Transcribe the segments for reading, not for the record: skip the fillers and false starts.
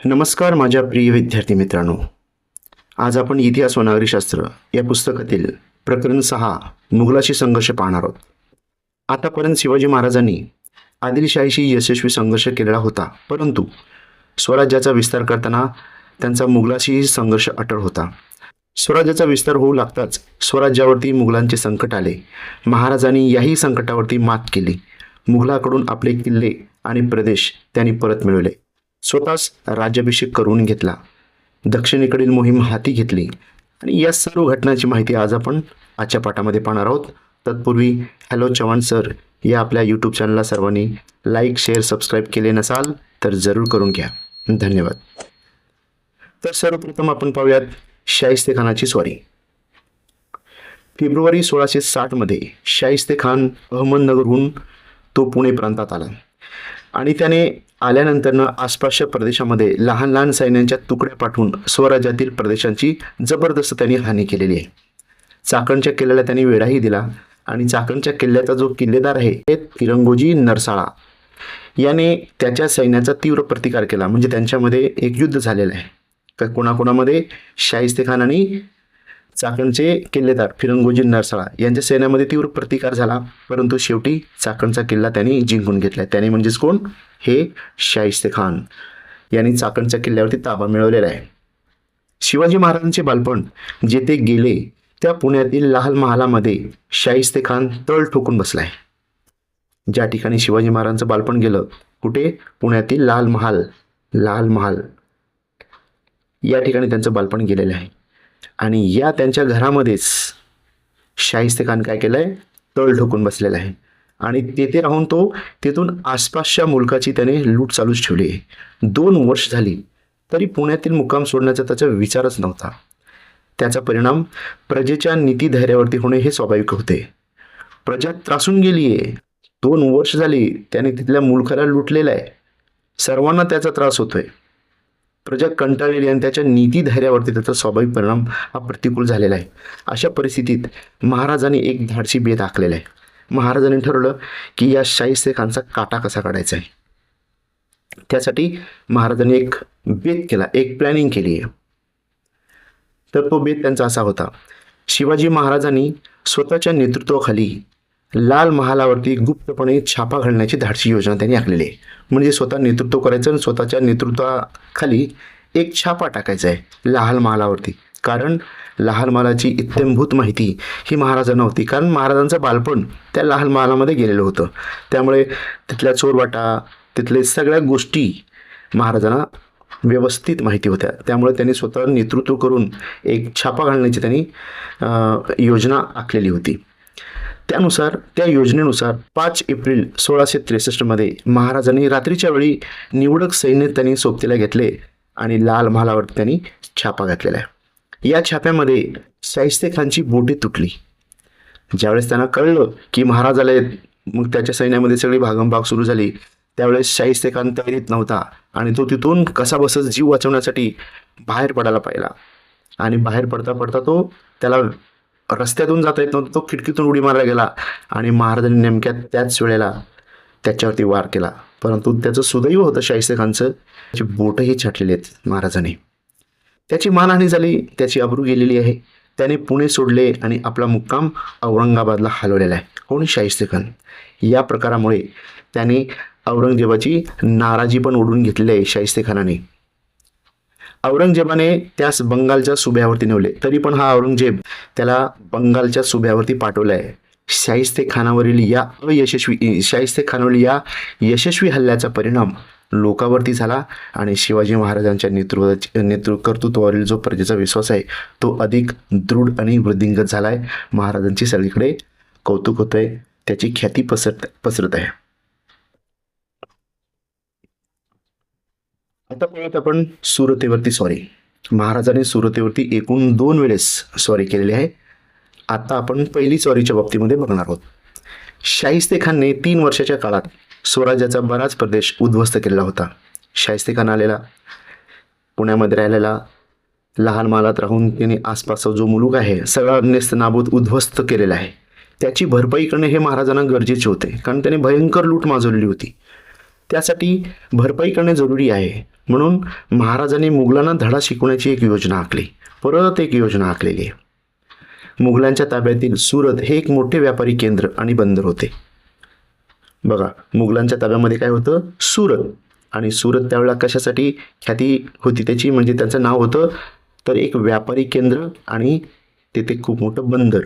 नमस्कार माझ्या प्रिय विद्यार्थी मित्रांनो. आज आपण इतिहास व नागरिकशास्त्र या पुस्तकातील प्रकरण 6 मुघलाशी संघर्ष पाहणार आहोत. आतापर्यंत शिवाजी महाराजांनी आदिलशाहीशी यशस्वी संघर्ष केलेला होता, परंतु स्वराज्याचा विस्तार करताना त्यांचा मुघलाशी संघर्ष अटळ होता. स्वराज्याचा विस्तार होऊ लागताच स्वराज्यावरती मुघलांचे संकट आले. महाराजांनी याही संकटावरती मात केली. मुघलाकडून आपले किल्ले आणि प्रदेश त्यांनी परत मिळवले. स्वतःच राज्याभिषेक करून घेतला. दक्षिणेकडील मोहीम हाती घेतली आणि या सर्व घटनांची माहिती आज आपण आजच्या पाठामध्ये पाहणार आहोत. तत्पूर्वी हॅलो चव्हाण सर या आपल्या यूट्यूब चॅनलला सर्वांनी लाईक, शेअर, सबस्क्राईब केले नसाल तर जरूर करून घ्या. धन्यवाद. तर सर्वप्रथम आपण पाहूयात शाहिस्तेखानाची स्वारी. फेब्रुवारी 1660 मध्ये शाहिस्तेखान अहमदनगरहून तो पुणे प्रांतात आला आणि त्याने आल्यानंतरनं आसपासच्या प्रदेशामध्ये लहान लहान सैन्यांच्या तुकड्या पाठवून स्वराज्यातील प्रदेशांची जबरदस्त त्यांनी हानी केलेली आहे. चाकणच्या किल्ल्याला त्यांनी वेढाही दिला आणि चाकणच्या किल्ल्याचा जो किल्लेदार आहे ते फिरंगोजी नरसाळा याने त्याच्या सैन्याचा तीव्र प्रतिकार केला. म्हणजे त्यांच्यामध्ये एक युद्ध झालेलं आहे. का कोणाकोणामध्ये? शाहिस्तेखान आणि चाकणचे किल्लेदार फिरंगोजी नरसाळा यांच्या सैन्यामध्ये तीव्र प्रतिकार झाला, परंतु शेवटी चाकणचा किल्ला त्यांनी जिंकून घेतला. त्याने म्हणजेच कोण? हे शाहिस्तेखान यांनी चाकणच्या किल्ल्यावरती ताबा मिळवलेला आहे. शिवाजी महाराजांचे बालपण जेथे गेले त्या पुण्यातील लाल महालामध्ये शाहिस्तेखान तळ ठोकून बसलाय. ज्या ठिकाणी शिवाजी महाराजांचं बालपण गेलं, कुठे? पुण्यातील लाल महाल या ठिकाणी त्यांचं बालपण गेलेलं आहे. आणि या त्यांच्या घरामध्येच शाहिस्तेखान काय केलंय? तळ ठोकून बसलेला आहे आणि तेथे राहून तो तेथून आसपासच्या मुलकाची त्याने लूट चालूच ठेवली आहे. 2 वर्ष झाली तरी पुण्यातील मुक्काम सोडण्याचा त्याचा विचारच नव्हता. त्याचा परिणाम प्रजेच्या नीतिधैर्यावरती होणे हे स्वाभाविक होते. प्रजा त्रासून गेली आहे. 2 वर्ष झाली त्याने तिथल्या मुलखाला लुटलेलं आहे. सर्वांना त्याचा त्रास होतोय. प्रजा कंटाळलेली आणि त्याच्या नीतिधैर्यावरती त्याचा स्वाभाविक परिणाम हा प्रतिकूल झालेला आहे. अशा परिस्थितीत महाराजांनी एक धाडसी बेत आखलेला आहे. महाराजांनी ठरवलं की या शाहिस्तेखानचा काटा कसा काढायचा आहे. त्यासाठी महाराजांनी एक बेत केला, एक प्लॅनिंग केली आहे. तर तो बेत त्यांचा असा होता. शिवाजी महाराजांनी स्वतःच्या नेतृत्वाखाली लाल महालावरती गुप्तपणे छापा घालण्याची धाडसी योजना त्यांनी आखलेली आहे. म्हणजे स्वतः नेतृत्व करायचं आणि स्वतःच्या नेतृत्वाखाली एक छापा टाकायचा आहे लाल महालावरती. कारण लाल महालाची इत्थंभूत माहिती ही महाराजांना होती, कारण महाराजांचं बालपण त्या लाल महालामध्ये गेलेलं होतं. त्यामुळे तिथल्या चोरवाटा, तिथले सगळ्या गोष्टी महाराजांना व्यवस्थित माहिती होत्या. त्यामुळे त्यांनी स्वतः नेतृत्व करून एक छापा घालण्याची त्यांनी योजना आखलेली होती. त्या योजनेनुसार 5 एप्रिल 1663 मध्ये महाराजांनी रात्रीच्या वेळी निवडक सैन्य त्यांनी सोबतीला घेतले आणि लाल महालावर त्यांनी छापा घातलेला आहे. या छाप्यामध्ये शाहिस्तेखानची बोटे तुटली. ज्यावेळेस त्यांना कळलं की महाराज आले, मग त्याच्या सैन्यामध्ये सगळी भागमभाग सुरू झाली. त्यावेळेस शाहिस्तेखान तयारीत नव्हता आणि तो तिथून कसा बसच जीव वाचवण्यासाठी बाहेर पडायला पाहिला. आणि बाहेर पडता पडता त्याला रस्त्यातून जाता येत नव्हतं. तो खिडकीतून उडी मारायला गेला आणि महाराजांनी नेमक्या त्याच वेळेला त्याच्यावरती वार केला. परंतु त्याचं सुदैव होतं शाहिस्तेखानचं, त्याची बोटही छाटलेली आहेत महाराजांनी. त्याची मानहानी झाली, त्याची अब्रू गेलेली आहे. त्याने पुणे सोडले आणि आपला मुक्काम औरंगाबादला हलवलेला आहे. कोण? शाहिस्तेखान. या प्रकारामुळे त्याने औरंगजेबाची नाराजी पण ओढून घेतलेली आहे शाहिस्तेखानाने. औरंगजेबाने त्यास बंगालच्या सुभ्यावरती नेवले, तरी पण हा औरंगजेब त्याला बंगालच्या सुभ्यावरती पाठवलं आहे. शाहिस्तेखानावरील या यशस्वी हल्ल्याचा परिणाम लोकांवरती झाला आणि शिवाजी महाराजांच्या कर्तृत्वावरील जो प्रजेचा विश्वास आहे तो अधिक दृढ आणि वृद्धिंगत झाला आहे. महाराजांची सगळीकडे कौतुक होत आहे, त्याची ख्याती पसरत आहे. आता पाहूयात आपण सुरतेवरती स्वारी. महाराजांनी सुरतेवरती एकूण 2 वेळेस स्वारी केलेली आहे. आता आपण पहिली स्वारीच्या बाबतीमध्ये बघणार आहोत. शाहिस्तेखानने 3 वर्षाच्या काळात स्वराज्याचा बराच प्रदेश उद्ध्वस्त केलेला होता. शाहिस्तेखान आलेला, पुण्यामध्ये राहिलेला, लहान महालात राहून त्याने आसपासचा जो मुलूक आहे सगळा नेस्तनाबूत उद्ध्वस्त केलेला आहे. त्याची भरपाई करणे हे महाराजांना गरजेचे होते, कारण त्याने भयंकर लूट माजवलेली होती. त्यासाठी भरपाई करणे जरुरी आहे. म्हणून महाराजांनी मुघलांना धडा शिकवण्याची एक योजना आखली. परत एक योजना आखलेली आहे. मुघलांच्या ताब्यातील सुरत हे एक मोठे व्यापारी केंद्र आणि बंदर होते. बघा, मुघलांच्या ताब्यामध्ये काय होतं? सुरत. आणि सुरत त्यावेळेला कशासाठी ख्याती होती त्याची, म्हणजे त्याचं नाव होतं तर एक व्यापारी केंद्र आणि तेथे खूप मोठं बंदर.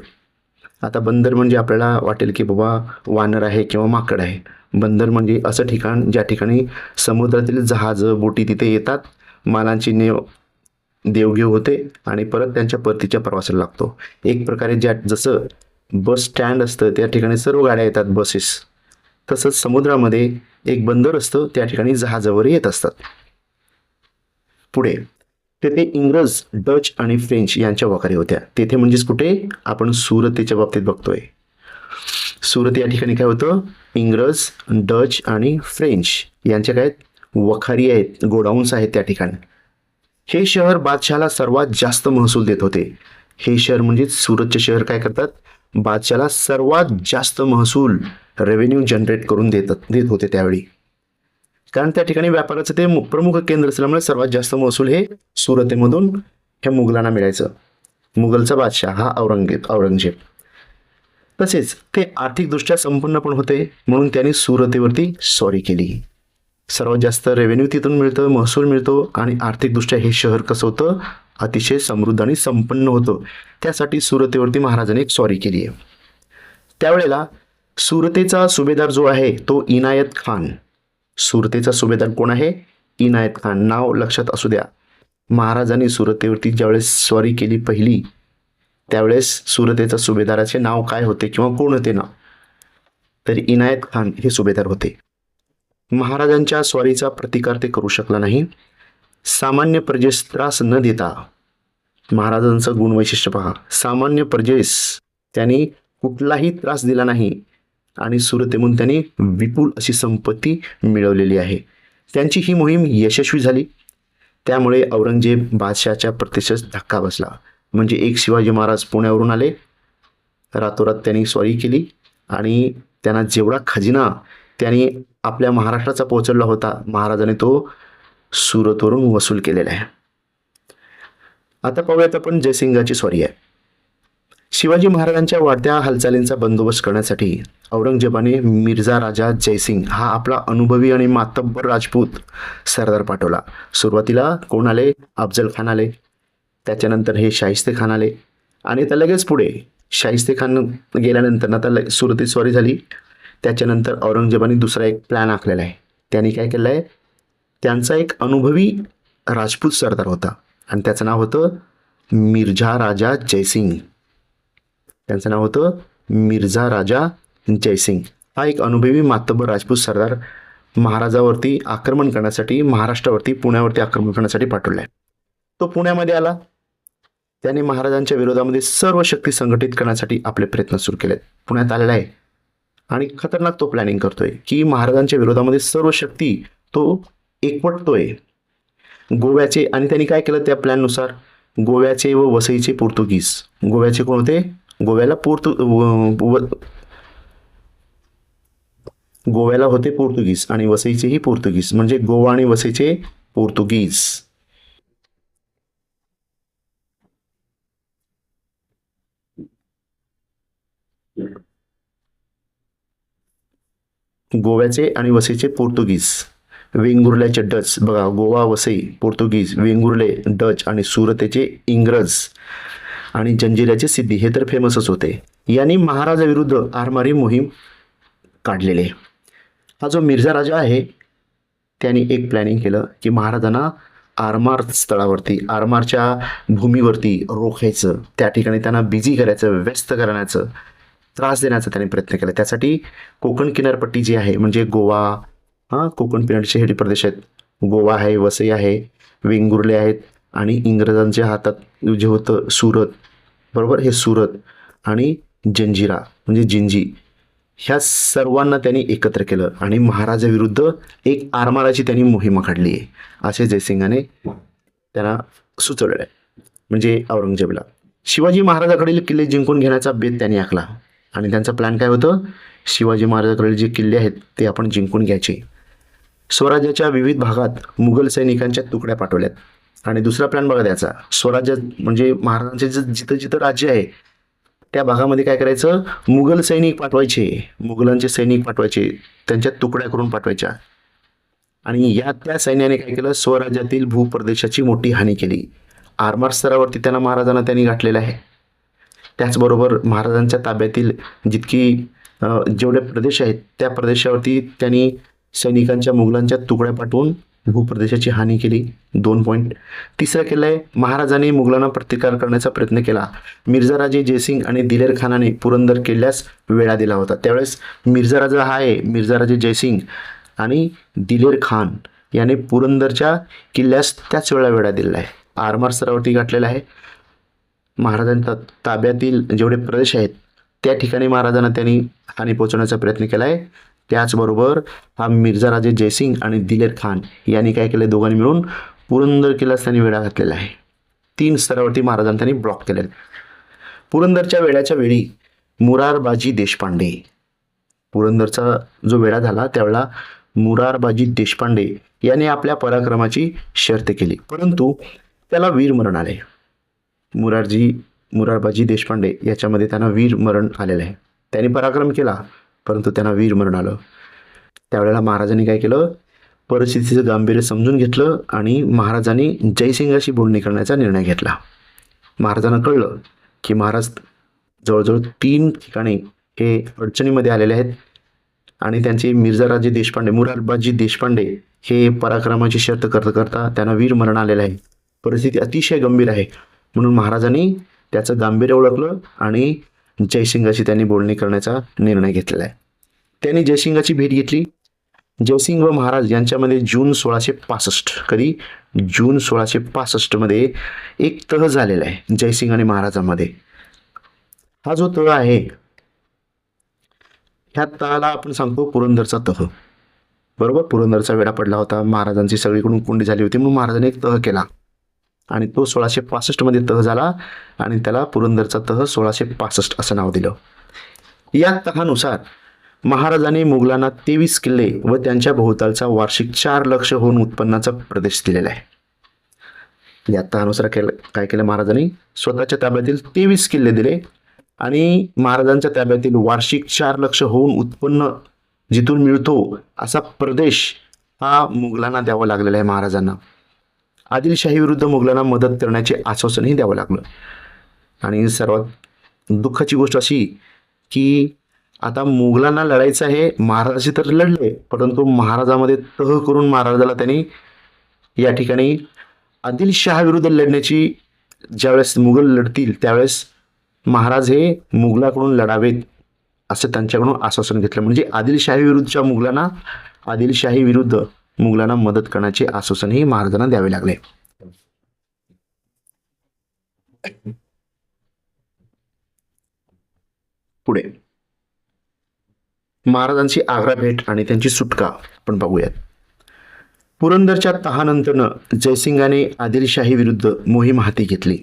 आता बंदर म्हणजे आपल्याला वाटेल की बाबा वानर आहे किंवा माकड आहे. बंदर म्हणजे असं ठिकाण ज्या ठिकाणी समुद्रातील जहाजं बोटी तिथे येतात, मालांची देवघेव होते आणि परत त्यांच्या परतीच्या प्रवासाला लागतो. एक प्रकारे जसं बस स्टँड असतं त्या ठिकाणी सर्व गाड्या येतात, बसेस, तसंच समुद्रामध्ये एक बंदर असतं, त्या ठिकाणी जहाजावर येत असतात. पुढे तेथे इंग्रज, डच आणि फ्रेंच यांच्या वखारी होत्या. तेथे म्हणजेच कुठे? आपण सुरतेच्या बाबतीत बघतोय. सुरत या ठिकाणी काय होतं? इंग्रज, डच आणि फ्रेंच यांच्या काय वखारी आहेत, गोडाऊन्स आहेत त्या ठिकाणी. हे शहर बादशहाला सर्वात जास्त महसूल देत होते. हे शहर म्हणजे सुरतचे शहर काय करतात? बादशाला सर्वात जास्त महसूल, रेव्हेन्यू जनरेट करून देत होते त्यावेळी. कारण त्या ठिकाणी व्यापाराचं ते प्रमुख केंद्र असल्यामुळे सर्वात जास्त महसूल हे सुरतेमधून ह्या मुघलांना मिळायचं. मुघलचा बादशाह हा औरंगजेब. तसेच ते आर्थिकदृष्ट्या संपन्न पण होते, म्हणून त्यांनी सुरतेवरती स्वारी केली. सर्वात जास्त रेव्हेन्यू तिथून मिळतं, महसूल मिळतो आणि आर्थिकदृष्ट्या हे शहर कसं होतं? अतिशय समृद्ध आणि संपन्न होतं. त्यासाठी सुरतेवरती महाराजांनी एक स्वारी केली आहे. त्यावेळेला सुरतेचा सुभेदार जो आहे तो इनायत खान. सुरतेचा सुभेदार कोण आहे? इनायत खान. नाव लक्षात असू द्या. महाराजांनी सुरतेवरती ज्यावेळेस स्वारी केली पहिली, त्यावेळेस सुरतेचा सुभेदाराचे नाव काय होते किंवा कोण होते ना? तर इनायत खान हे सुभेदार होते. महाराजांच्या स्वारीचा प्रतिकार ते करू शकला नाही. सामान्य प्रजेस त्रास न देता, महाराजांचं गुणवैशिष्ट्य पहा, सामान्य प्रजेस त्यांनी कुठलाही त्रास दिला नाही आणि सुरतेमधून त्यांनी विपुल अशी संपत्ती मिळवलेली आहे. त्यांची ही मोहीम यशस्वी झाली. त्यामुळे औरंगजेब बादशाहच्या प्रतिष्ठेस धक्का बसला. म्हणजे एक शिवाजी महाराज पुण्यावरून आले, रातोरात त्यांनी स्वारी केली आणि त्यांना जेवढा खजिना त्यांनी आपल्या महाराष्ट्राचा पोहोचवला होता, महाराजांनी तो सुरतवरून वसूल केलेला आहे. आता पाहूयात आपण जयसिंगाची स्वारी आहे. शिवाजी महाराजांच्या वाढत्या हालचालींचा बंदोबस्त करण्यासाठी औरंगजेबाने मिर्झा राजा जयसिंग हा आपला अनुभवी आणि मातब्बर राजपूत सरदार पाठवला. सुरुवातीला कोण आले? अफजल खान आले. त्याच्यानंतर हे शाहिस्ते खान आले आणि त्या लगेच पुढे शाहिस्ते खान गेल्यानंतर आता सुरतीत स्वारी झाली. त्याच्यानंतर औरंगजेबाने दुसरा एक प्लॅन आखलेला आहे. त्यांनी काय केलं आहे? त्यांचा एक अनुभवी राजपूत सरदार होता आणि त्याचं नाव होतं मिर्झा राजा जयसिंग. त्यांचं नाव होतं मिर्झा राजा जयसिंग. हा एक अनुभवी मातब्बर राजपूत सरदार महाराजावरती आक्रमण करण्यासाठी, महाराष्ट्रावरती, पुण्यावरती आक्रमण करण्यासाठी पाठवला आहे. तो पुण्यामध्ये आला. त्याने महाराजांच्या विरोधामध्ये सर्व शक्ती संघटित करण्यासाठी आपले प्रयत्न सुरू केलेत. पुण्यात आलेला आहे आणि खतरनाक तो प्लॅनिंग करतोय की महाराजांच्या विरोधामध्ये सर्व शक्ती तो एकवटतोय. गोव्याचे, आणि त्यांनी काय केलं त्या प्लॅननुसार? गोव्याचे व वसईचे पोर्तुगीज. गोव्याचे कोण होते? गोव्याला होते पोर्तुगीज आणि वसईचेही पोर्तुगीज, म्हणजे गोवा आणि वसईचे पोर्तुगीज. गोव्याचे आणि वसईचे पोर्तुगीज, वेंगुर्ल्याचे डच. बघा, गोवा, वसई पोर्तुगीज, वेंगुर्ले डच आणि सुरतेचे इंग्रज आणि जंजिऱ्याचे सिद्धी हे तर फेमसच होते. यांनी महाराजाविरुद्ध आरमारी मोहीम काढलेले. हा जो मिर्झा राजा आहे त्यांनी एक प्लॅनिंग केलं की महाराजांना आरमार स्थळावरती, आरमारच्या भूमीवरती रोखायचं, त्या ठिकाणी त्यांना बिझी करायचं, व्यस्त करण्याचं, त्रास देण्याचा त्यांनी प्रयत्न केला. त्यासाठी कोकण किनारपट्टी जी आहे, म्हणजे गोवा, कोकण किनारचे हे प्रदेश आहेत, गोवा आहे, वसई आहे, वेंगुर्ले आहेत आणि इंग्रजांच्या हातात जे होतं सुरत, बरोबर, हे सुरत आणि जंजिरा म्हणजे जिंजी, ह्या सर्वांना त्यांनी एकत्र केलं आणि महाराजाविरुद्ध एक आरमाराची त्यांनी मोहीम आखली आहे, असे जयसिंगाने त्यांना सुचवलेलं आहे, म्हणजे औरंगजेबला. शिवाजी महाराजाकडील किल्ले जिंकून घेण्याचा बेत त्यांनी आखला आणि त्यांचा प्लॅन काय होतं? शिवाजी महाराजाकडील जे किल्ले आहेत ते आपण जिंकून घ्यायचे. स्वराज्याच्या विविध भागात मुघल सैनिकांच्या तुकड्या पाठवल्यात आणि दुसरा प्लॅन बघा त्याचा, स्वराज्य म्हणजे महाराजांचे जिथं जिथं राज्य आहे त्या भागामध्ये काय करायचं, मुघल सैनिक पाठवायचे, मुघलांचे सैनिक पाठवायचे, त्यांच्या तुकड्या करून पाठवायच्या. आणि त्या सैन्याने काय केलं, स्वराज्यातील भूप्रदेशाची मोठी हानी केली. आरमार स्तरावरती त्यांना महाराजांना त्यांनी गाठलेलं आहे. त्याचबरोबर महाराजांच्या ताब्यातील जेवढे प्रदेश आहेत त्या प्रदेशावरती त्यांनी सैनिकांच्या मुघलांच्या तुकड्या पाठवून भूप्रदेशाची हानी केली. 2 पॉईंट. तिसरं केलं आहे, महाराजांनी मुघलांना प्रतिकार करण्याचा प्रयत्न केला. मिर्झाराजे जयसिंग आणि दिलेर खानाने पुरंदर किल्ल्यास वेढा दिला होता. त्यावेळेस मिर्झाराजा हा आहे, मिर्झाराजे जयसिंग आणि दिलेर खान याने पुरंदरच्या किल्ल्यास त्याच वेळेला वेढा दिलेला आहे. आरमार स्तरावरती गाठलेला आहे. महाराजांच्या ताब्यातील जेवढे प्रदेश आहेत त्या ठिकाणी महाराजांना त्यांनी हानी पोहोचवण्याचा प्रयत्न केला आहे. त्याचबरोबर हा मिर्झाराजे जयसिंग आणि दिलेर खान यांनी काय केलं, दोघांनी मिळून पुरंदर किल्ल्यास त्यांनी वेढा घातलेला आहे. 3 स्तरावरती महाराजांनी त्यांनी ब्लॉक केले. पुरंदरच्या वेढ्याच्या वेळी मुरारबाजी देशपांडे, पुरंदरचा जो वेढा झाला त्यावेळेला मुरारबाजी देशपांडे याने आपल्या पराक्रमाची शर्त केली, परंतु त्याला वीरमरण आले. मुरारबाजी देशपांडे याच्यामध्ये त्यांना वीरमरण आलेलं आहे. त्यांनी पराक्रम केला परंतु त्यांना वीरमरण आलं. त्यावेळेला महाराजांनी काय केलं, परिस्थितीचं गांभीर्य समजून घेतलं आणि महाराजांनी जयसिंगाशी बोलणी करण्याचा निर्णय घेतला. महाराजांना कळलं की महाराज जवळजवळ 3 ठिकाणी हे अडचणीमध्ये आलेले आहेत आणि त्यांचे मिर्झाराजे देशपांडे, मुरारबाजी देशपांडे हे पराक्रमाची शर्त करता करता त्यांना वीरमरण आलेलं आहे. परिस्थिती अतिशय गंभीर आहे. म्हणून महाराजांनी त्याचं गांभीर्य ओळखलं आणि जयसिंगाशी त्यांनी बोलणी करण्याचा निर्णय घेतलेला आहे. त्यांनी जयसिंगाची भेट घेतली. जयसिंग व महाराज यांच्यामध्ये जून 1665, कधी जून 1665 मध्ये एक तह झालेला आहे जयसिंग आणि महाराजांमध्ये. हा जो तह आहे ह्या तहाला आपण सांगतो पुरंदरचा तह. बरोबर, पुरंदरचा वेढा पडला होता, महाराजांची सगळीकडून कोंडी झाली होती, म्हणून महाराजांनी एक तह केला आणि तो 1665 मध्ये तह झाला आणि त्याला पुरंदरचा तह 1665 असं नाव दिलं. या तहानुसार महाराजांनी मुघलांना 23 किल्ले व त्यांच्या भोवतालचा वार्षिक 4 लक्ष होऊन उत्पन्नाचा प्रदेश दिलेला आहे. या तहानुसार काय केलं, महाराजांनी स्वतःच्या ताब्यातील 23 किल्ले दिले आणि महाराजांच्या ताब्यातील वार्षिक 4 लक्ष होऊन उत्पन्न जिथून मिळतो असा प्रदेश हा मुघलांना द्यावा लागलेला आहे. महाराजांना आदिलशाही विरुद्ध मुघलांना मदत करण्याचे आश्वासनही द्यावं लागलं. आणि सर्वात दुःखाची गोष्ट अशी की आता मुघलांना लढायचं आहे, महाराजाशी तर लढले परंतु महाराजामध्ये तह करून महाराजाला त्यांनी या ठिकाणी आदिलशाह विरुद्ध लढण्याची, ज्यावेळेस मुघल लढतील त्यावेळेस महाराज हे मुघलाकडून लढावेत असं त्यांच्याकडून आश्वासन घेतलं. म्हणजे आदिलशाही विरुद्ध मुघलांना मदत करण्याचे आश्वासनही महाराजांना द्यावे लागले. पुढे महाराजांची आग्रा भेट आणि त्यांची सुटका आपण बघूयात. पुरंदरच्या तहानंतरनं जयसिंगाने आदिलशाही विरुद्ध मोहीम हाती घेतली.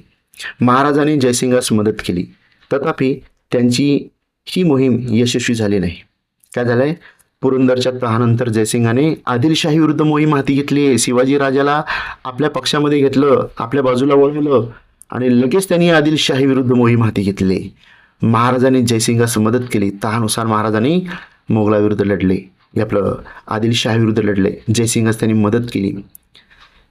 महाराजांनी जयसिंगास मदत केली, तथापि त्यांची ही मोहीम यशस्वी झाली नाही. काय झालंय, पुरंदरच्या तहानंतर जयसिंगाने आदिलशाही विरुद्ध मोहीम हाती घेतली. शिवाजी राजाला आपल्या पक्षामध्ये घेतलं, आपल्या बाजूला वळवलं आणि लगेच त्यांनी आदिलशाही विरुद्ध मोहीम हाती घेतली. महाराजांनी जयसिंगास मदत केली. तहानुसार महाराजांनी मोगलाविरुद्ध लढले, आपलं आदिलशाही विरुद्ध लढले. जयसिंगास त्यांनी मदत केली.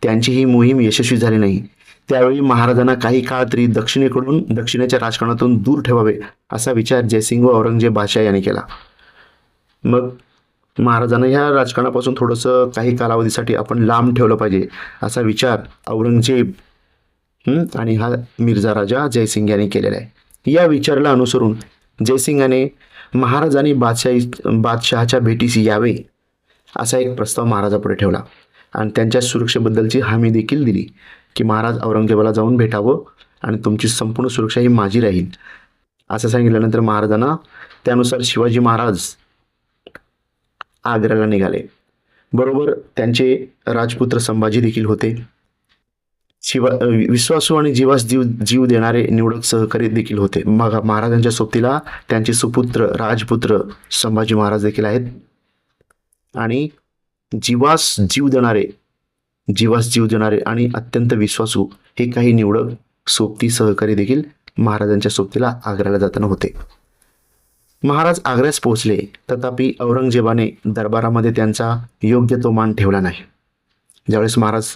त्यांची ही मोहीम यशस्वी झाली नाही. त्यावेळी महाराजांना काही काळ तरी दक्षिणेच्या राजकारणातून दूर ठेवावे असा विचार जयसिंग व औरंगजेब बादशाह यांनी केला. मग महाराजांना ह्या राजकारणापासून थोडंसं काही कालावधीसाठी आपण लांब ठेवलं पाहिजे असा विचार औरंगजेब आणि हा मिर्झा राजा जयसिंग यांनी केलेला आहे. या विचाराला अनुसरून जयसिंगाने महाराजांनी बादशहाच्या भेटीस यावे असा एक प्रस्ताव महाराजापुढे ठेवला आणि त्यांच्या सुरक्षेबद्दलची हमी देखील दिली की महाराज औरंगजेबाला जाऊन भेटावं आणि तुमची संपूर्ण सुरक्षा ही माझी राहील असं सांगितल्यानंतर महाराजांना त्यानुसार शिवाजी महाराज आग्र्याला निघाले. बरोबर त्यांचे राजपुत्र संभाजी देखील होते. विश्वासू आणि जीव देणारे निवडक सहकारी देखील होते. मग महाराजांच्या सोबतीला त्यांचे सुपुत्र राजपुत्र संभाजी महाराज देखील आहेत आणि जीवास जीव देणारे आणि अत्यंत विश्वासू हे काही निवडक सोबती सहकारी देखील महाराजांच्या सोबतीला आग्र्याला जाताना होते. महाराज आग्र्यास पोहोचले, तथापि औरंगजेबाने दरबारामध्ये त्यांचा योग्य तो मान ठेवला नाही. ज्यावेळेस महाराज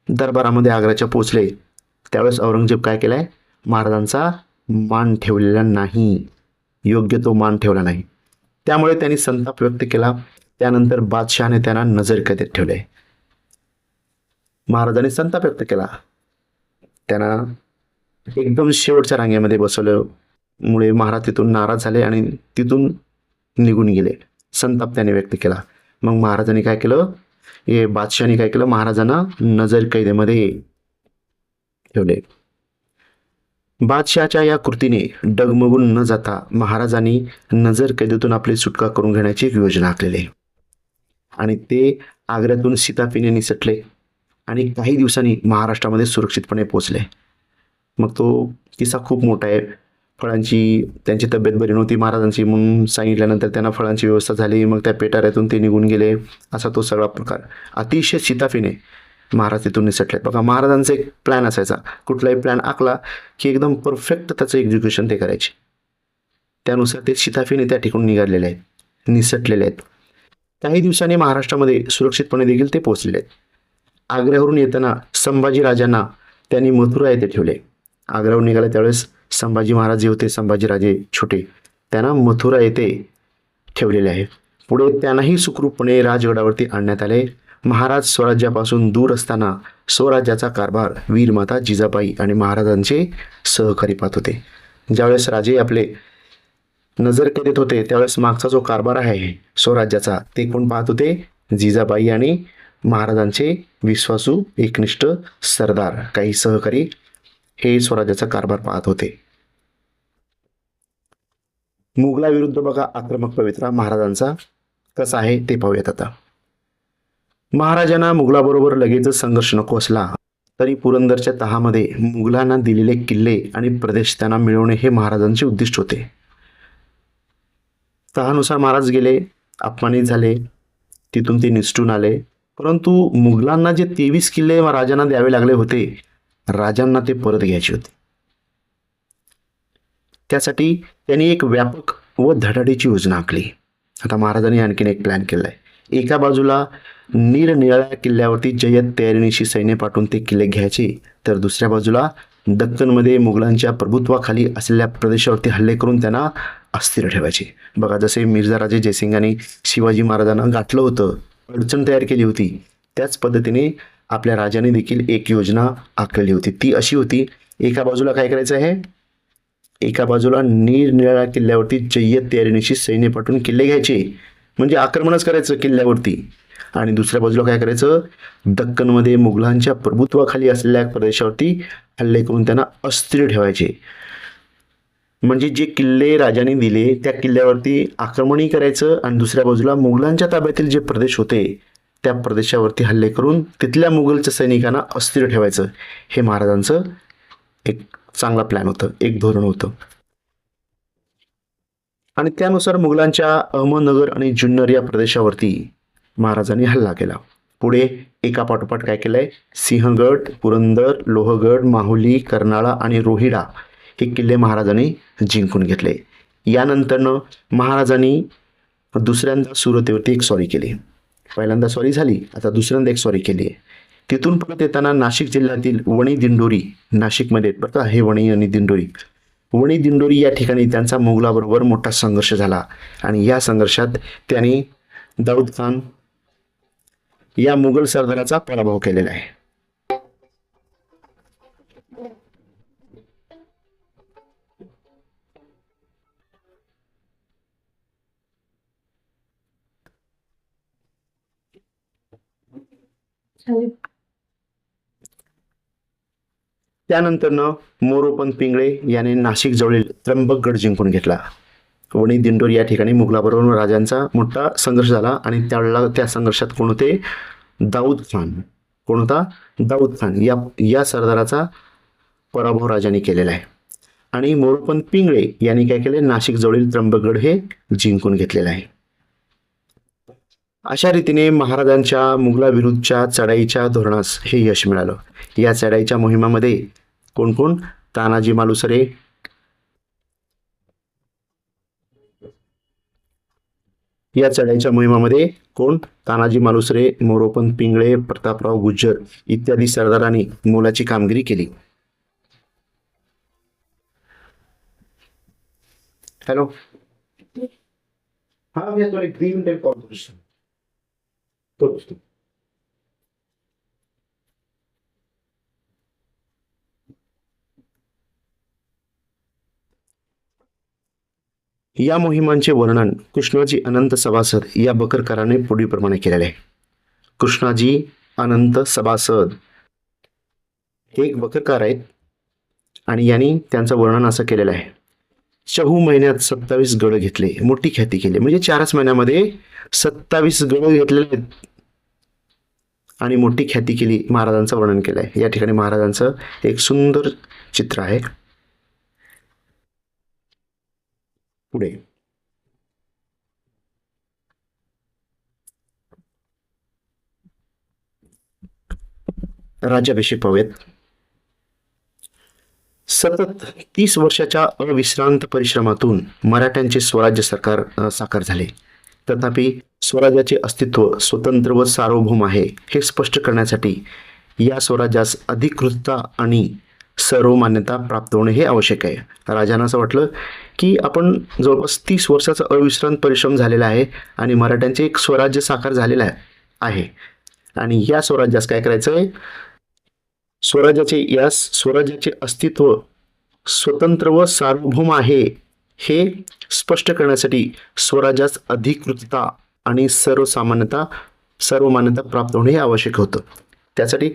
दरबारामध्ये आग्र्याच्या पोहोचले, त्यावेळेस औरंगजेब काय केलाय, महाराजांचा मान ठेवलेला नाही, योग्य तो मान ठेवला नाही. त्यामुळे त्यांनी संताप व्यक्त केला. त्यानंतर बादशहाने त्यांना नजरकैदेत ठेवले. महाराजांनी संताप व्यक्त केला, त्यांना एकदम शेवटच्या रांगेमध्ये बसवल्यामुळे महाराज तिथून नाराज झाले आणि तिथून निघून गेले. संताप त्याने व्यक्त केला. मग महाराजांनी काय केलं, बादशहाने काय केलं, महाराजांना नजरकैदेमध्ये ठेवले. बादशहाच्या या कृतीने डगमगून न जाता महाराजांनी नजरकैदेतून आपली सुटका करून घेण्याची एक योजना आखलेली आहे आणि ते आग्र्यातून शिताफीने निसटले आणि काही दिवसांनी महाराष्ट्रामध्ये सुरक्षितपणे पोहोचले. मग तो किस्सा खूप मोठा आहे. त्यांची तब्येत बरी नव्हती महाराजांची म्हणून सांगितल्यानंतर त्यांना फळांची व्यवस्था झाली. मग त्या पेटाऱ्यातून ते निघून गेले. असा तो सगळा प्रकार अतिशय शिताफीने महाराज तिथून निसटले. बघा, महाराजांचा एक प्लॅन असायचा. कुठलाही प्लॅन आखला की एकदम परफेक्ट त्याचं एक्झिक्युशन ते करायचे. त्यानुसार ते शिताफीने त्या ठिकाणी निघालेले आहेत, निसटलेले आहेत. काही दिवसांनी महाराष्ट्रामध्ये सुरक्षितपणे देखील ते पोहोचलेले आहेत. आग्र्यावरून येताना संभाजी राजांना त्यांनी मथुरा येथे ठेवले. आग्र्यावरून निघाले त्यावेळेस संभाजी महाराज जे होते, संभाजीराजे छोटे, त्यांना मथुरा येथे ठेवलेले आहे. पुढे त्यांनाही सुखरूपपणे राजगडावरती आणण्यात आले. महाराज स्वराज्यापासून दूर असताना स्वराज्याचा कारभार वीरमाता जिजाबाई आणि महाराजांचे सहकारी पाहत होते. ज्यावेळेस राजे आपले नजरकैदेत होते त्यावेळेस मागचा जो कारभार आहे स्वराज्याचा ते कोण पाहत होते, जिजाबाई आणि महाराजांचे विश्वासू एकनिष्ठ सरदार काही सहकारी हे स्वराज्याचा कारभार पाहत होते. मुघलाविरुद्ध बघा आक्रमक पवित्रा महाराजांचा कसा आहे ते पाहूयात आता. महाराजांना मुघलाबरोबर लगेचच संघर्ष नको असला तरी पुरंदरच्या तहामध्ये मुघलांना दिलेले किल्ले आणि प्रदेश त्यांना मिळवणे हे महाराजांचे उद्दिष्ट होते. तहानुसार महाराज गेले, अपमानित झाले, तिथून ते निसटून आले. परंतु मुघलांना जे 23 किल्ले राजांना द्यावे लागले होते, राजांना ते परत घ्यायचे होते. त्यासाठी त्यांनी एक व्यापक व धडाडीची योजना आखली. आता महाराजांनी आणखीन एक प्लॅन केलाय. एका बाजूला निरनिराळ्या किल्ल्यावरती जय्यत तयारीनिशी सैन्य पाठवून ते किल्ले घ्यायचे, तर दुसऱ्या बाजूला दख्खनमध्ये मुघलांच्या प्रभुत्वाखाली असलेल्या प्रदेशावरती हल्ले करून त्यांना अस्थिर ठेवायचे. बघा, जसे मिर्झा राजे जयसिंगांनी शिवाजी महाराजांना गाठलं होतं, अडचण तयार केली होती, त्याच पद्धतीने आपल्या राजाने देखील एक योजना आखलेली होती. ती अशी होती, एका बाजूला काय करायचं आहे, एका बाजूला निरनिराळ्या किल्ल्यावरती जय्यत तयारीनिशी सैन्य पाठवून किल्ले घ्यायचे, म्हणजे आक्रमणच करायचं किल्ल्यावरती. आणि दुसऱ्या बाजूला काय करायचं, दख्खनमध्ये मुघलांच्या प्रभुत्वाखाली असलेल्या प्रदेशावरती हल्ले करून त्यांना अस्थिर ठेवायचे. म्हणजे जे किल्ले राजाने दिले त्या किल्ल्यावरती आक्रमणही करायचं आणि दुसऱ्या बाजूला मुघलांच्या ताब्यातील जे प्रदेश होते त्या प्रदेशावरती हल्ले करून तिथल्या मुघलच्या सैनिकांना अस्थिर ठेवायचं. हे महाराजांचं एक चांगला प्लॅन होतं, एक धोरण होतं. आणि त्यानुसार मुघलांच्या अहमदनगर आणि जुन्नर या प्रदेशावरती महाराजांनी हल्ला केला. पुढे एका पाठोपाठ काय केलंय, सिंहगड, पुरंदर, लोहगड, माहुली, कर्नाळा आणि रोहिडा हे किल्ले महाराजांनी जिंकून घेतले. यानंतरनं महाराजांनी दुसऱ्यांदा सुरतेवरती एक स्वारी केली. पहिल्यांदा स्वारी झाली, आता दुसऱ्यांदा एक स्वारी केली. तिथून परत येताना नाशिक जिल्ह्यातील वणी दिंडोरी, नाशिकमध्ये बरं का हे वणी आणि दिंडोरी, वणी दिंडोरी या ठिकाणी त्यांचा मुघलाबरोबर मोठा संघर्ष झाला आणि या संघर्षात त्यांनी दाऊद खान या मुघल सरदाराचा पराभव केलेला आहे. त्यानंतरनं मोरोपंत पिंगळे याने नाशिक जवळील त्र्यंबकगड जिंकून घेतला. वणी दिंडोरी या ठिकाणी मुघलाबरोबर राजांचा मोठा संघर्ष झाला आणि त्यावेळेला त्या संघर्षात कोण होते, दाऊद खान. कोण होता, दाऊद खान. या सरदाराचा पराभव राजाने केलेला आहे. आणि मोरोपंत पिंगळे यांनी काय केले, नाशिक जवळील त्र्यंबकगड हे जिंकून घेतलेलं आहे. अशा रीतीने महाराजांच्या मुघलाविरुद्धच्या चढाईच्या धोरणास हे यश मिळालं. या चढाईच्या मोहिमामध्ये कोण कोण? तानाजी मालुसरे, या चढाईच्या मोहिमामध्ये कोण? तानाजी मालुसरे, मोरोपंत पिंगळे, प्रतापराव गुज्जर इत्यादी सरदारांनी मोलाची कामगिरी केली. हॅलो, हा मी आता एक 3 मिनिट कॉल करू. या मोहिमांचे वर्णन कृष्णाजी अनंत सभासद या बकरकाराने पुढीलप्रमाणे केलेले आहे. कृष्णाजी अनंत सभासद हे एक बकरकार आहेत आणि यांनी त्यांचं वर्णन असं केलेलं आहे. चहू महिन्यात 27 गड घेतले, मोठी ख्याती केली. म्हणजे 4च महिन्यामध्ये 27 गड घेतलेले आहेत आणि मोठी ख्याती केली. महाराजांचं वर्णन केलं आहे. या ठिकाणी महाराजांचं एक सुंदर चित्र आहे. पुढे राज्याभिषेक पाहूयात. सतत 30 वर्षाच्या अविश्रांत परिश्रमातून मराठ्यांचे स्वराज्य सरकार साकार झाले. तथापि स्वराज्याचे अस्तित्व स्वतंत्र व सार्वभौम आहे हे स्पष्ट करण्यासाठी या स्वराज्यास अधिकृतता आणि सर्वमान्यता प्राप्त होणे हे आवश्यक आहे. राजांना असं वाटलं की आपण जवळपास 30 वर्षाचा अविश्रांत परिश्रम झालेला आहे आणि मराठ्यांचे एक स्वराज्य साकार झालेलं आहे आणि या स्वराज्यास काय करायचं आहे? स्वराज्याचे अस्तित्व स्वतंत्र व सार्वभौम आहे हे स्पष्ट करण्यासाठी स्वराज्यास अधिकृतता आणि सर्वमान्यता प्राप्त होणे हे आवश्यक होतं. त्यासाठी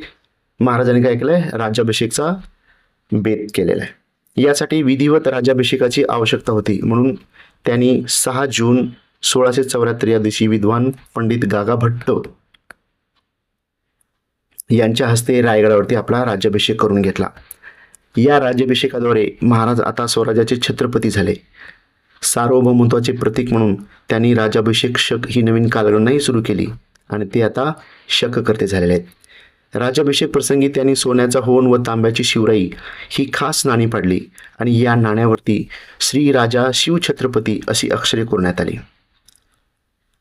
महाराजांनी काय केलंय? राज्याभिषेकचा बेत केलेला आहे. यासाठी विधिवत राज्याभिषेकाची आवश्यकता होती. म्हणून त्यांनी 6 जून 1674 या दिवशी विद्वान पंडित गागा भट्ट यांच्या हस्ते रायगडावरती आपला राज्याभिषेक करून घेतला. या राज्याभिषेकाद्वारे महाराज आता स्वराज्याचे छत्रपती झाले. सार्वभौमत्वाचे प्रतीक म्हणून त्यांनी राज्याभिषेक शक ही नवीन कालगणनाही सुरू केली आणि ते आता शककर्ते झालेले आहेत. राज्याभिषेक प्रसंगी त्यांनी सोन्याचा होन व तांब्याची शिवराई ही खास नाणी पाडली आणि या नाण्यावरती श्री राजा शिवछत्रपती अशी अक्षरे कोरण्यात आली.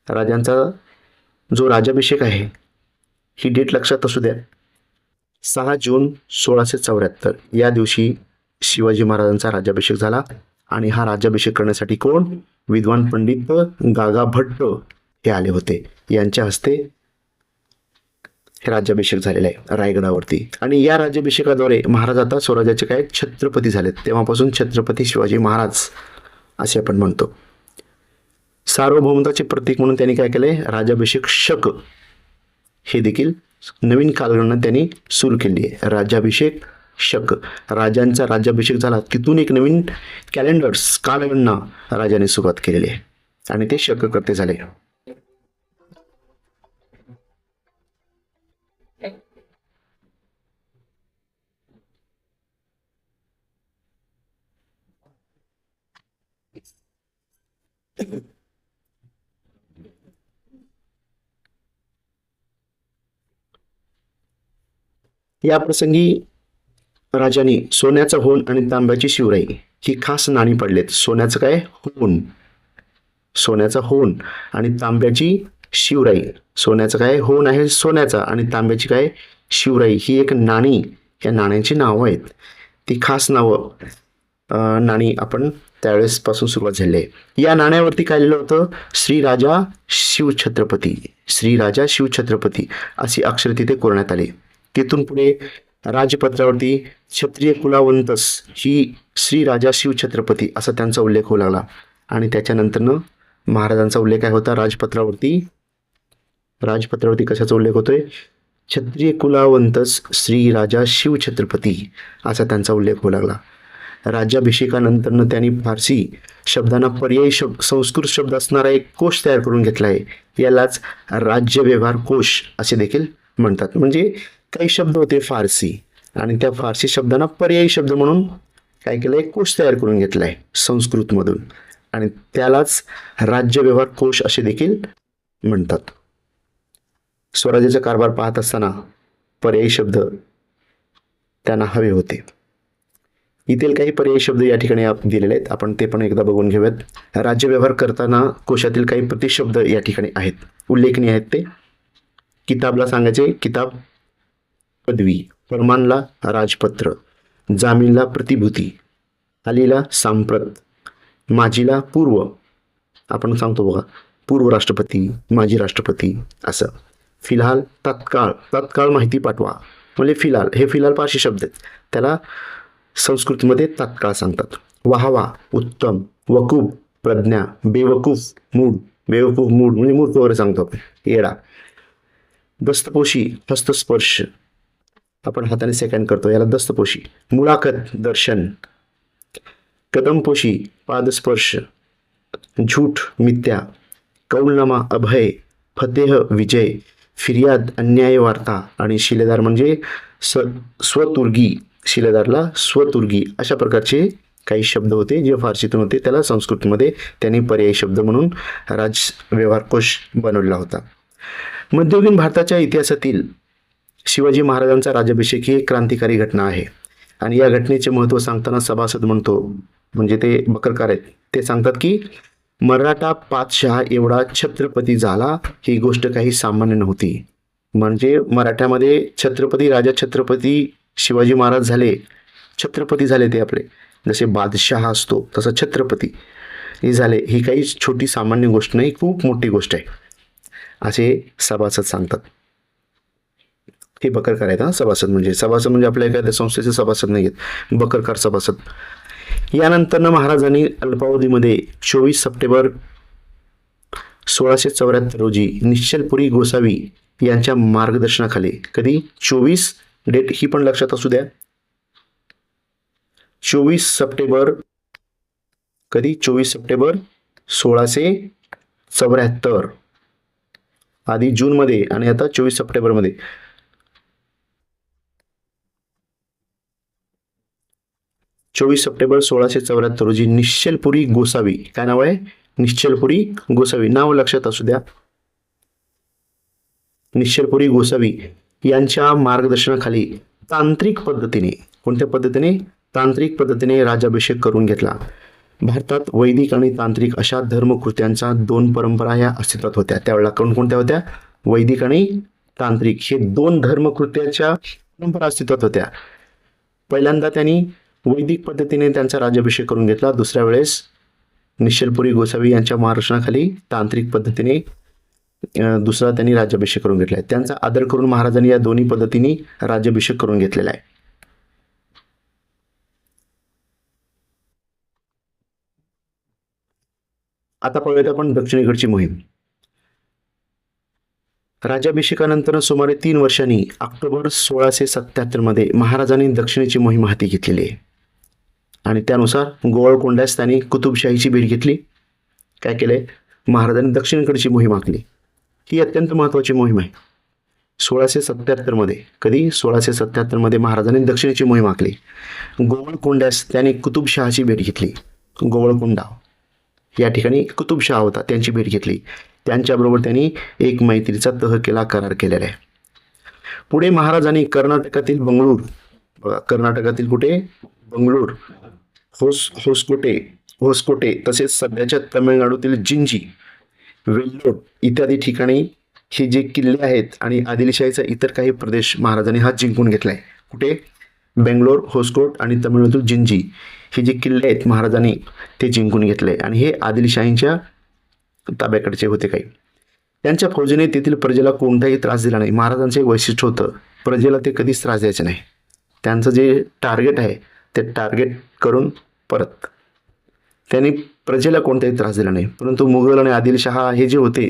राजांचा जो राज्याभिषेक आहे ही डेट लक्षात असू द्या. 6 जून 1674 या दिवशी शिवाजी महाराजांचा राज्याभिषेक झाला आणि हा राज्याभिषेक करण्यासाठी कोण? विद्वान पंडित गागा भट्ट हे आले होते. यांच्या हस्ते हे राज्याभिषेक झालेला आहे रायगडावरती आणि या राज्याभिषेकाद्वारे महाराज आता स्वराज्याचे काय छत्रपती झालेत. तेव्हापासून छत्रपती शिवाजी महाराज असे आपण म्हणतो. सार्वभौमत्वाचे प्रतीक म्हणून त्यांनी काय केले? राज्याभिषेक शक हे देखील नवीन कालगणना त्यांनी सुरू केली आहे. राज्याभिषेक शक, राजांचा राज्याभिषेक झाला तिथून एक नवीन कालगणना राजाने सुरुवात केलेली आहे आणि ते शक करते झाले. या प्रसंगी राजाने सोन्याचा होन आणि तांब्याची शिवराई ही खास नाणी पाडलेत. सोन्याचं काय? होन, सोन्याचा होन आणि तांब्याची शिवराई. सोन्याचं काय? होन आहे सोन्याचा आणि तांब्याची काय? शिवराई. ही एक नाणी, या नाण्यांची नावं आहेत. ती खास नावं नाणी आपण त्यावेळेस पासून सुरुवात झाली आहे. या नाण्यावरती काय लिहिलं होतं? श्री राजा शिवछत्रपती, श्री राजा शिवछत्रपती अशी अक्षरे तिथे कोरण्यात आली. तिथून पुढे राजपत्रावरती क्षत्रिय कुलावंतस ही श्री राजा शिवछत्रपती असा त्यांचा उल्लेख होऊ लागला आणि त्याच्यानंतरनं महाराजांचा उल्लेख काय होता? राजपत्रावरती कशाचा उल्लेख होतोय? क्षत्रिय कुलावंतस श्री राजा शिवछत्रपती असा त्यांचा उल्लेख होऊ लागला. राज्याभिषेकानंतरनं त्यांनी फारसी शब्दांना पर्यायी संस्कृत शब्द असणारा एक कोश तयार करून घेतला आहे. यालाच राज्यव्यवहार कोश असे देखील म्हणतात. म्हणजे काही शब्द होते फारसी आणि त्या फारसी शब्दांना पर्यायी शब्द म्हणून काय केलं? एक कोश तयार करून घेतला आहे संस्कृतमधून आणि त्यालाच राज्यव्यवहार कोश असे देखील म्हणतात. स्वराज्याचा कारभार पाहत असताना पर्यायी शब्द त्यांना हवे होते. इथील काही पर्यायी शब्द या ठिकाणी दिलेले आहेत, आपण ते पण एकदा बघून घेऊयात. राज्यव्यवहार करताना कोशातील काही प्रतिशब्द या ठिकाणी आहेत, उल्लेखनीय आहेत ते. किताबला सांगायचे किताब पदवी, फरमानला राजपत्र, जामीनला प्रतिभूती, अलीला सांप्रत, माजीला पूर्व, आपण सांगतो बघा पूर्व राष्ट्रपती, माजी राष्ट्रपती असं. फिलहाल तत्काळ, तत्काळ माहिती पाठवा म्हणजे फिलहाल, हे फिलहाल पाचशे शब्द आहेत, त्याला संस्कृतीमध्ये तत्काळ सांगतात. वाहवा, उत्तम, वकूफ, प्रज्ञा, बेवकूफ, मूड, बेवकूफ मूड म्हणजे मूर्ख वगैरे सांगतो आपण, येडा. दस्तपोशी, हस्तस्पर्श, आपण हाताने सेकंड करतो याला दस्तपोशी. मुलाखत, दर्शन. कदमपोशी, पादस्पर्श. झूठ, मिथ्या. कौलनामा, अभय. फतेह, विजय. फिर्याद, अन्याय वार्ता. आणि शिलेदार म्हणजे स्वतुर्गी, शिलेदारला स्वतुर्गी. अशा प्रकारचे काही शब्द होते जे फारसीतून होते, त्याला संस्कृतमध्ये त्यांनी पर्यायी शब्द म्हणून व्यवहार कोश बनवलेला होता. मध्ययुगीन भारताच्या इतिहासातील शिवाजी महाराजांचा राज्याभिषेक ही एक क्रांतिकारी घटना आहे. आणि या घटनेचे महत्त्व सांगताना सभासद म्हणतो, म्हणजे ते बकरकार आहेत, ते सांगतात की मराठा पातशहा एवढा छत्रपती झाला ही गोष्ट काही सामान्य नव्हती. म्हणजे मराठ्यामध्ये छत्रपती, राजा छत्रपती शिवाजी महाराज झाले, छत्रपती झाले ते आपले, जसे बादशहा असतो तसं छत्रपती हे झाले, ही काही छोटी सामान्य गोष्ट नाही, खूप मोठी गोष्ट आहे असे सभासद सांगतात. हे बकरकार आहेत. सभासद म्हणजे आपल्या एखाद्या संस्थेचे सभासद नाही आहेत, बकरकार सभासद. यानंतर महाराजांनी अल्पावधीमध्ये 24 सप्टेंबर 1674 रोजी निश्चलपुरी गोसावी यांच्या मार्गदर्शनाखाली, कधी 24 डेट ही पण लक्षात असू द्या, 24 सप्टेंबर, कधी 24 सप्टेंबर 1674, आधी जूनमध्ये आणि आता 24 सप्टेंबरमध्ये. 24 सप्टेंबर 1674 रोजी निश्चलपुरी गोसावी, काय नाव आहे? निश्चलपुरी गोसावी, नाव लक्षात असू द्या. निश्चलपुरी गोसावी यांच्या मार्गदर्शनाखाली तांत्रिक पद्धतीने, कोणत्या पद्धतीने? तांत्रिक पद्धतीने राज्याभिषेक करून घेतला. भारतात वैदिक आणि तांत्रिक अशा धर्मकृत्यांचा 2 परंपरा ह्या अस्तित्वात होत्या. त्यावेळेला कोणकोणत्या होत्या? वैदिक आणि तांत्रिक हे 2 धर्मकृत्याच्या परंपरा अस्तित्वात होत्या. पहिल्यांदा त्यांनी वैदिक पद्धतीने त्यांचा राज्याभिषेक करून घेतला. दुसऱ्या वेळेस निश्चलपुरी गोसावी यांच्या मार्गदर्शनाखाली तांत्रिक पद्धतीने दुसरा त्यांनी राज्याभिषेक करून घेतला आहे. त्यांचा आदर करून महाराजांनी या दोन्ही पद्धतीने राज्याभिषेक करून घेतलेला आहे. आता पाहूयात आपण दक्षिणेकडची मोहीम. राज्याभिषेकानंतर सुमारे 3 वर्षांनी ऑक्टोबर 1677 मध्ये महाराजांनी दक्षिणेची मोहीम हाती घेतलेली आहे. आणि त्यानुसार गोवळकोंड्यास त्यांनी कुतुबशाहीची भेट घेतली. काय केलंय? महाराजांनी दक्षिणेकडची मोहीम आखली. ही अत्यंत महत्त्वाची मोहीम आहे. 1677 मध्ये, कधी? 1677 मध्ये महाराजांनी दक्षिणेची मोहीम आखली. गोवळकोंड्यास त्यांनी कुतुबशहाची भेट घेतली. गोवळकोंडा या ठिकाणी कुतुबशहा होता, त्यांची भेट घेतली. त्यांच्याबरोबर त्यांनी एक मैत्रीचा तह केला, करार केलेला आहे. पुढे महाराजांनी कर्नाटकातील बंगळूर, बघा कर्नाटकातील कुठे? बंगळूर, होसकोटे तसेच सध्याच्या तमिळनाडूतील जिंजी, वेल्लोर इत्यादी ठिकाणी हे जे किल्ले आहेत आणि आदिलशाहीचा इतर काही प्रदेश महाराजांनी हा जिंकून घेतलाय. कुठे? बेंगलोर, होसकोट आणि तमिळनाडूतील जिंजी हे जे किल्ले आहेत महाराजांनी ते जिंकून घेतले आणि हे आदिलशाहींच्या ताब्याकडचे होते काही. त्यांच्या फौजेने तेथील प्रजेला कोणताही त्रास दिला नाही. महाराजांचं एक वैशिष्ट्य होतं, प्रजेला ते कधीच त्रास द्यायचे नाही. त्यांचं जे टार्गेट आहे ते टार्गेट करून परत, त्यांनी प्रजेला कोणताही त्रास दिला नाही. परंतु मुघल आणि आदिलशहा हे जे होते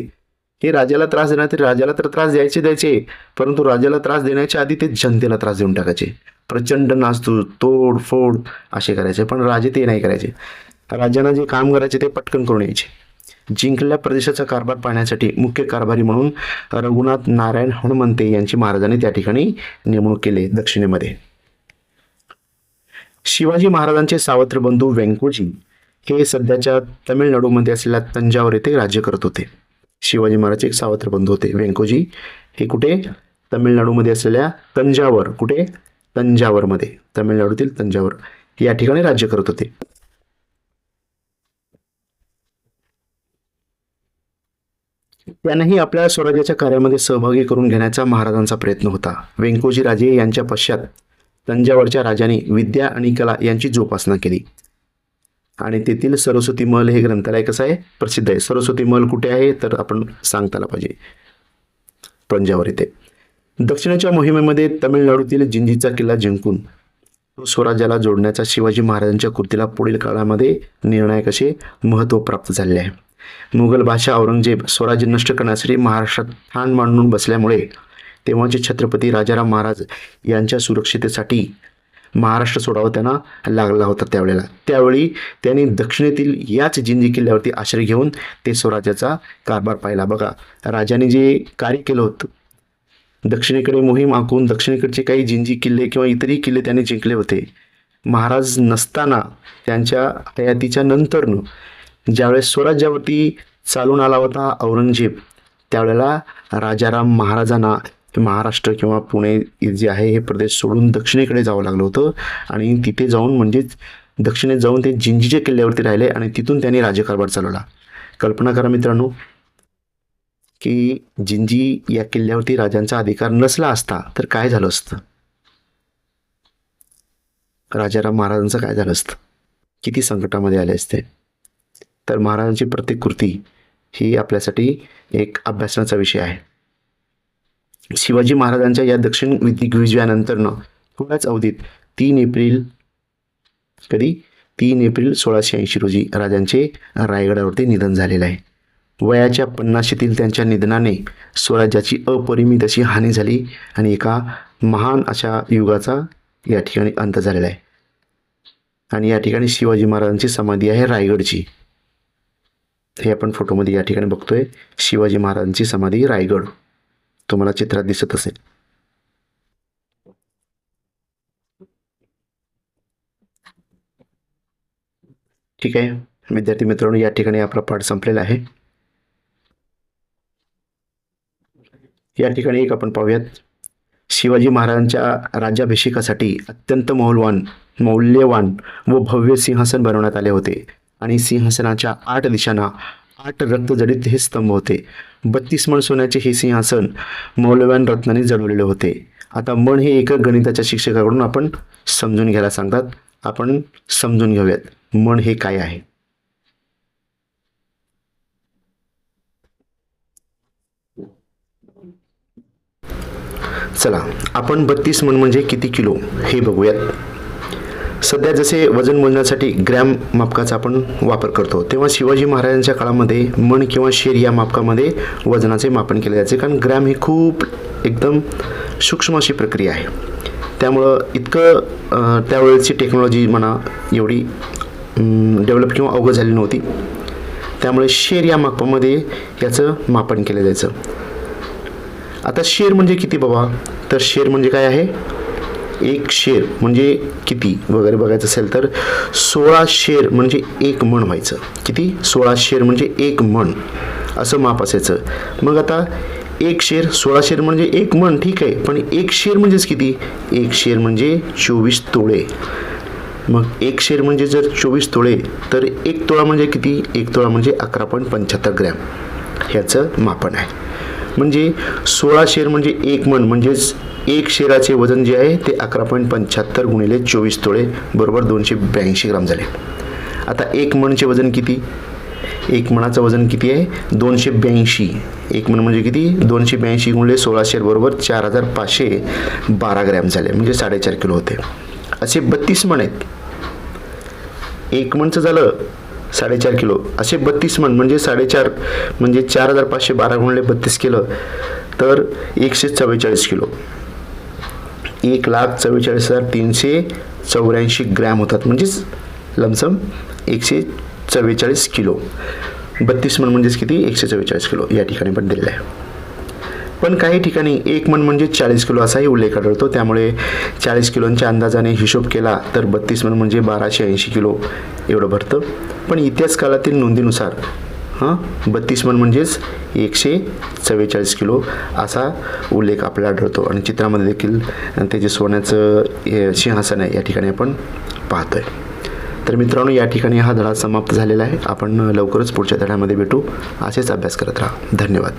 हे राजाला त्रास देणार, ते राजाला तर त्रास द्यायचे, परंतु राजाला त्रास देण्याच्या आधी ते जनतेला त्रास देऊन टाकायचे. प्रचंड नास्तूर, तोडफोड असे करायचे. पण राजे ते नाही करायचे. राजांना जे काम करायचे ते पटकन करून यायचे. जिंकलेल्या प्रदेशाचा कारभार पाहण्यासाठी मुख्य कारभारी म्हणून रघुनाथ नारायण हणमंते यांची महाराजांनी त्या ठिकाणी नेमणूक केली दक्षिणेमध्ये. शिवाजी महाराजांचे सावत्र बंधू व्यंकोजी हे सध्याच्या तमिळनाडूमध्ये असलेल्या तंजावर येथे राज्य करत होते. शिवाजी महाराज एक सावत्र बंधू होते व्यंकोजी, हे कुठे? तमिळनाडूमध्ये असलेल्या तंजावर. कुठे? तंजावरमध्ये, तमिळनाडूतील तंजावर या ठिकाणी राज्य करत होते. त्यांनाही आपल्या स्वराज्याच्या कार्यामध्ये सहभागी करून घेण्याचा महाराजांचा प्रयत्न होता. व्यंकोजी राजे यांच्या पश्चात तंजावरच्या राजांनी विद्या आणि कला यांची जोपासना केली आणि तेथील सरस्वती महल हे ग्रंथालय कसं आहे? प्रसिद्ध आहे. सरस्वती महल कुठे आहे? तर आपण सांगता आला पाहिजे, तंजावर येथे. दक्षिणेच्या मोहिमेमध्ये तमिळनाडूतील जिंजीचा किल्ला जिंकून तो स्वराज्याला जोडण्याचा शिवाजी महाराजांच्या कृतीला पुढील काळामध्ये निर्णायक असे महत्त्व प्राप्त झाले आहे. मुघल बादशाह औरंगजेब स्वराज्य नष्ट करण्यासाठी महाराष्ट्रात ठाण मांडून बसल्यामुळे तेव्हाचे छत्रपती राजाराम महाराज यांच्या सुरक्षितेसाठी महाराष्ट्र सोडावा त्यांना लागला होता. त्यावेळी त्यांनी दक्षिणेतील याच जिंजी किल्ल्यावरती आश्रय घेऊन ते स्वराज्याचा कारभार पाहिला. बघा, राजाने जे कार्य केलं होतं, दक्षिणेकडे मोहीम आखून दक्षिणेकडचे काही जिंजी किल्ले किंवा इतरही किल्ले त्यांनी जिंकले होते. महाराज नसताना त्यांच्या हयातीच्या नंतरनं ज्यावेळेस स्वराज्यावरती चालून आला होता औरंगजेब, त्यावेळेला राजाराम महाराजांना महाराष्ट्र किंवा पुणे जे आहे हे प्रदेश सोडून दक्षिणेकडे जावं लागलं होतं आणि तिथे जाऊन म्हणजेच दक्षिणेत जाऊन ते जिंजीच्या किल्ल्यावरती राहिले आणि तिथून त्यांनी राज्यकारभार चालवला. कल्पना करा मित्रांनो की जिंजी या किल्ल्यावरती राजांचा अधिकार नसला असता तर काय झालं असतं? राजाराम महाराजांचं काय झालं असतं? किती संकटामध्ये आले असते? तर महाराजांची प्रत्येक कृती ही आपल्यासाठी एक अभ्यासनाचा विषय आहे. शिवाजी महाराजांच्या या दक्षिण विजयानंतरनं थोड्याच अवधीत 3 एप्रिल 1680 रोजी राजांचे रायगडावरती निधन झालेलं आहे. वयाच्या 50शीतील त्यांच्या निधनाने स्वराज्याची अपरिमित अशी हानी झाली आणि एका महान अशा युगाचा या ठिकाणी अंत झालेला आहे. आणि या ठिकाणी शिवाजी महाराजांची समाधी आहे रायगडची. हे आपण फोटोमध्ये या ठिकाणी बघतोय. शिवाजी महाराजांची समाधी रायगड तुम्हाला चित्रात दिसत असेल. ठीक आहे विद्यार्थी मित्रांनो, या ठिकाणी आपला पाठ संपलेला आहे. या ठिकाणी एक आपण पाहूयात. शिवाजी महाराजांच्या राज्याभिषेकासाठी अत्यंत मौल्यवान व भव्य सिंहासन बनवण्यात आले होते आणि सिंहासनाच्या 8 दिशांना 8 रक्तजडित हे स्तंभ होते. 32 मण सोन्याचे हे सिंहासन मौल्यवान रत्नांनी जडवलेले होते. आता मण हे एक गणिताच्या शिक्षकाकडून आपण समजून घ्यायला सांगतात. आपण समजून घेऊयात मण हे काय आहे. चला आपण 32 मण म्हणजे किती किलो हे बघूयात. सध्या जसे वजन मोजण्यासाठी ग्रॅम मापकाचा आपण वापर करतो, तेव्हा शिवाजी महाराजांच्या काळामध्ये मण किंवा शेर या मापकामध्ये वजनाचे मापन केले जायचे. कारण ग्रॅम ही खूप एकदम सूक्ष्म अशी प्रक्रिया आहे. त्यामुळं इतकं त्यावेळेची टेक्नॉलॉजी म्हणा एवढी डेव्हलप किंवा अवघड झाली नव्हती. त्यामुळे शेर या मापामध्ये याचं मापन केलं जायचं. आता शेर म्हणजे किती बाबा? तर शेर म्हणजे काय आहे? एक शेर म्हणजे किती वगैरे बघायचं असेल तर 16 शेर म्हणजे 1 मण व्हायचं. किती? 16 शेर म्हणजे 1 मण असं माप असायचं. मग आता 1 शेर 16 शेर म्हणजे 1 मण ठीक आहे, पण 1 शेर म्हणजेच किती? 1 शेर म्हणजे 24 तोळे. मग 1 शेर म्हणजे जर 24 तोळे तर 1 तोळा म्हणजे किती? 1 तोळा म्हणजे 11.75 ग्रॅम ह्याचं मापन आहे. म्हणजे 16 शेर म्हणजे 1 मण म्हणजेच 1 शेराचे वजन जे आहे ते 11.75 गुणिले 24 तोळे बरोबर 282 ग्राम झाले. आता 1 मणचे वजन किती? 1 मणाचं वजन किती आहे? 282. 1 मण म्हणजे किती? 282 गुणिले 16 शेर बरोबर 4512 ग्रॅम झाले, म्हणजे 4.5 किलो होते. असे 32 मण आहेत. 1 मणचं झालं 4.5 किलो, असे 32 मण म्हणजे 4.5 म्हणजे 4512 गुणिले 32 केलं तर 144 किलो, 1,44,384 ग्रॅम होतात. म्हणजेच लमसम 144 किलो. 32 मण म्हणजेच किती? 144 किलो या ठिकाणी पण दिलेलं आहे. पण काही ठिकाणी 1 मण म्हणजे 40 किलो असाही उल्लेख आढळतो. त्यामुळे 40 किलोच्या अंदाजाने हिशोब केला तर 32 मण म्हणजे 1280 किलो एवढं भरतं. पण इतिहास काळातील नोंदीनुसार 32 मन म्हणजेच 144 किलो असा उल्लेख आपल्याला आढळतो. आणि चित्रामध्ये देखील त्याचे सोन्याचं सिंहासन आहे या ठिकाणी आपण पाहतोय. तर मित्रांनो, या ठिकाणी हा धडा समाप्त झालेला आहे. आपण लवकरच पुढच्या धड्यामध्ये भेटू. असेच अभ्यास करत राहा. धन्यवाद.